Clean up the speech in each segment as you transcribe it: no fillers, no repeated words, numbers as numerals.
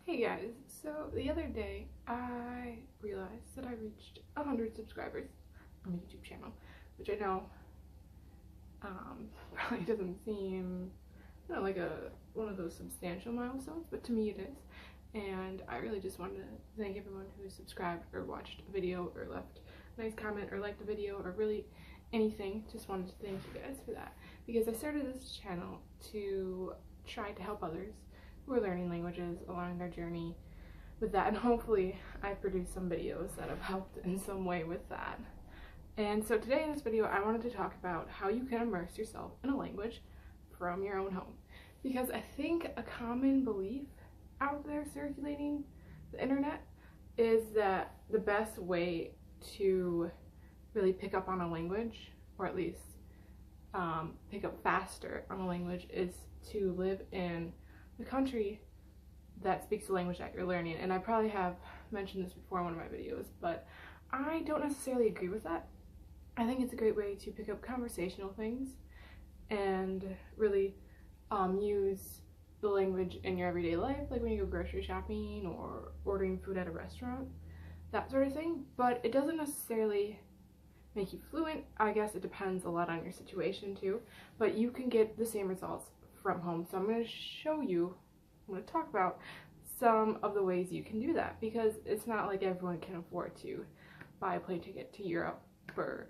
Hey guys, so the other day I realized that I reached 100 subscribers on the YouTube channel, which I know probably doesn't seem like one of those substantial milestones, but to me it is. And I really just wanted to thank everyone who subscribed or watched a video or left a nice comment or liked a video or really anything. Just wanted to thank you guys for that, because I started this channel to try to help others who are learning languages along their journey with that, and hopefully I produced some videos that have helped in some way with that. And so today in this video I wanted to talk about how you can immerse yourself in a language from your own home, because I think a common belief out there circulating the internet is that the best way to really pick up on a language, or at least pick up faster on a language, is to live in the country that speaks the language that you're learning. And I probably have mentioned this before in one of my videos, but I don't necessarily agree with that. I think it's a great way to pick up conversational things and really use the language in your everyday life, like when you go grocery shopping or ordering food at a restaurant, that sort of thing. But it doesn't necessarily make you fluent. I guess it depends a lot on your situation too, but you can get the same results from home. So I'm going to talk about some of the ways you can do that, because it's not like everyone can afford to buy a plane ticket to Europe or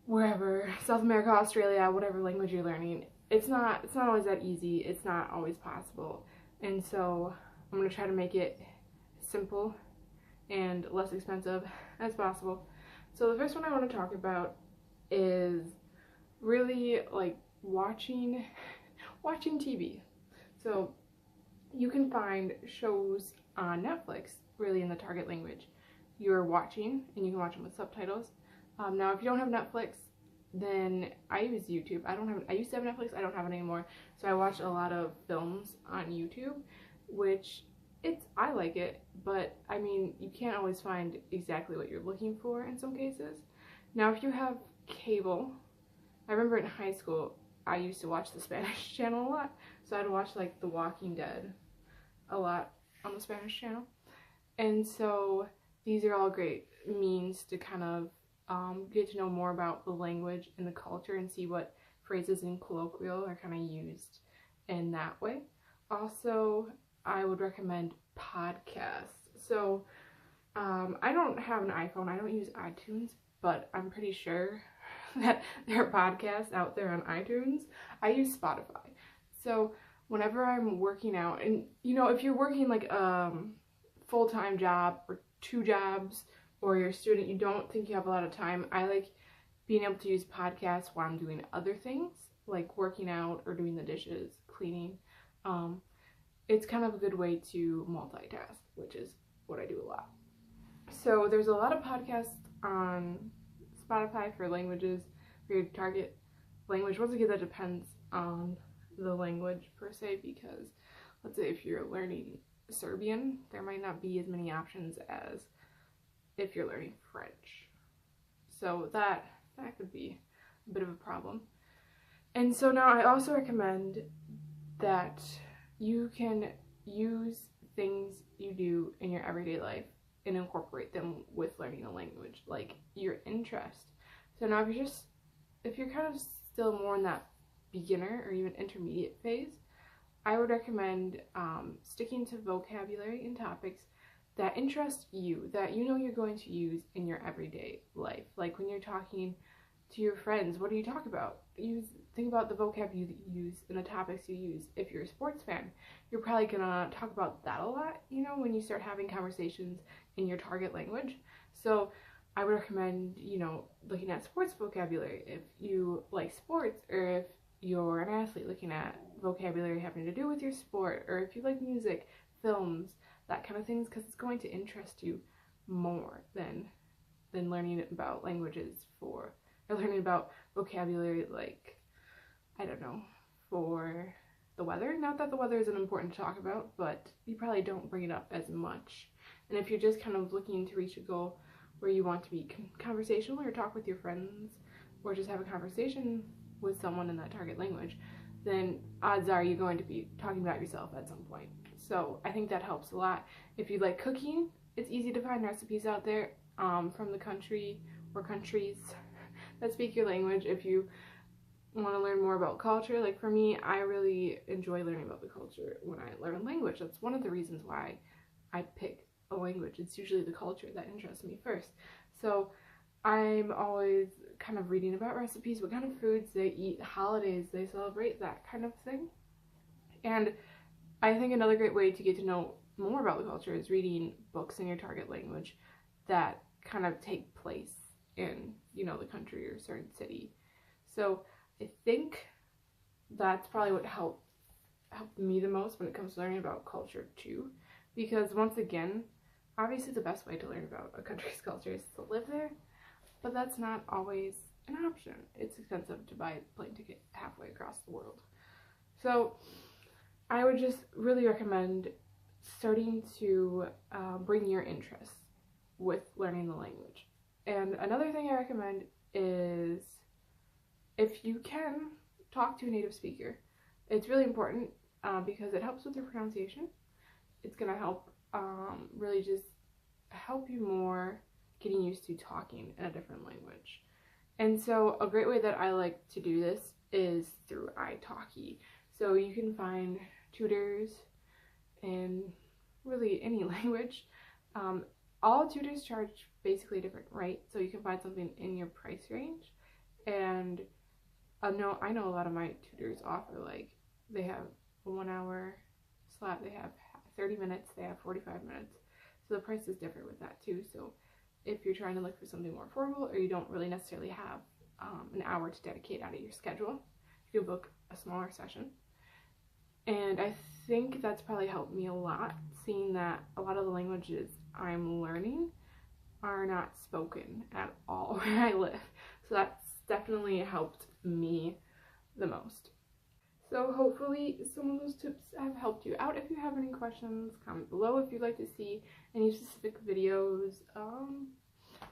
wherever, South America, Australia, whatever language you're learning. It's not always that easy. It's not always possible. And so I'm going to try to make it simple and less expensive as possible. So the first one I want to talk about is really like watching TV. So you can find shows on Netflix really in the target language you're watching, and you can watch them with subtitles. Now if you don't have Netflix, then I use YouTube. I used to have Netflix, I don't have it anymore. So I watch a lot of films on YouTube, which I like it, but I mean, you can't always find exactly what you're looking for in some cases. Now if you have cable, I remember in high school I used to watch the Spanish channel a lot, so I'd watch like The Walking Dead a lot on the Spanish channel. And so these are all great means to kind of get to know more about the language and the culture and see what phrases in colloquial are kind of used in that way. Also, I would recommend podcasts. So I don't have an iPhone, I don't use iTunes, but I'm pretty sure that there are podcasts out there on iTunes. I use Spotify. So whenever I'm working out, and you know, if you're working like a full-time job or 2 jobs, or you're a student, you don't think you have a lot of time, I like being able to use podcasts while I'm doing other things, like working out or doing the dishes, cleaning. It's kind of a good way to multitask, which is what I do a lot. So there's a lot of podcasts on Spotify for languages, for your target language. Once again, that depends on the language per se, because let's say if you're learning Serbian, there might not be as many options as if you're learning French. So that could be a bit of a problem. And so now I also recommend that you can use things you do in your everyday life and incorporate them with learning a language, like your interest. So now if you're kind of still more in that beginner or even intermediate phase, I would recommend sticking to vocabulary and topics that interest you, that you know you're going to use in your everyday life. Like when you're talking to your friends, what do you talk about? Think about the vocab you use and the topics you use. If you're a sports fan, you're probably gonna talk about that a lot, you know, when you start having conversations in your target language. So I would recommend, you know, looking at sports vocabulary if you like sports, or if you're an athlete, looking at vocabulary having to do with your sport, or if you like music, films, that kind of things, because it's going to interest you more than learning about languages or learning about vocabulary, like, I don't know, for the weather. Not that the weather isn't important to talk about, but you probably don't bring it up as much. And if you're just kind of looking to reach a goal where you want to be conversational or talk with your friends or just have a conversation with someone in that target language, then odds are you're going to be talking about yourself at some point. So I think that helps a lot. If you like cooking, it's easy to find recipes out there from the country or countries that speak your language. If you want to learn more about culture, like for me, I really enjoy learning about the culture when I learn a language. That's one of the reasons why I pick a language. It's usually the culture that interests me first. So I'm always kind of reading about recipes, what kind of foods they eat, holidays they celebrate, that kind of thing. And I think another great way to get to know more about the culture is reading books in your target language that kind of take place in, you know, the country or certain city. So I think that's probably what helped me the most when it comes to learning about culture too. Because once again, obviously the best way to learn about a country's culture is to live there, but that's not always an option. It's expensive to buy a plane ticket halfway across the world. So I would just really recommend starting to bring your interest with learning the language. And another thing I recommend is, if you can, talk to a native speaker. It's really important because it helps with your pronunciation. It's going to help really just help you more getting used to talking in a different language. And so a great way that I like to do this is through italki. So you can find tutors in really any language. All tutors charge basically a different rate, so you can find something in your price range. And I know a lot of my tutors offer, like, they have a 1 hour slot, they have 30 minutes, they have 45 minutes. So the price is different with that too. So if you're trying to look for something more affordable, or you don't really necessarily have an hour to dedicate out of your schedule, you can book a smaller session. And I think that's probably helped me a lot, seeing that a lot of the languages I'm learning are not spoken at all where I live. So that's definitely helped me the most. So hopefully some of those tips have helped you out. If you have any questions, comment below. If you'd like to see any specific videos,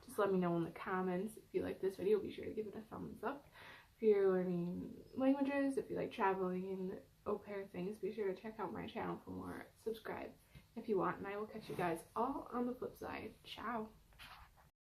just let me know in the comments. If you like this video, be sure to give it a thumbs up. If you're learning languages, if you like traveling, au pair things, be sure to check out my channel for more. Subscribe if you want, and I will catch you guys all on the flip side. Ciao!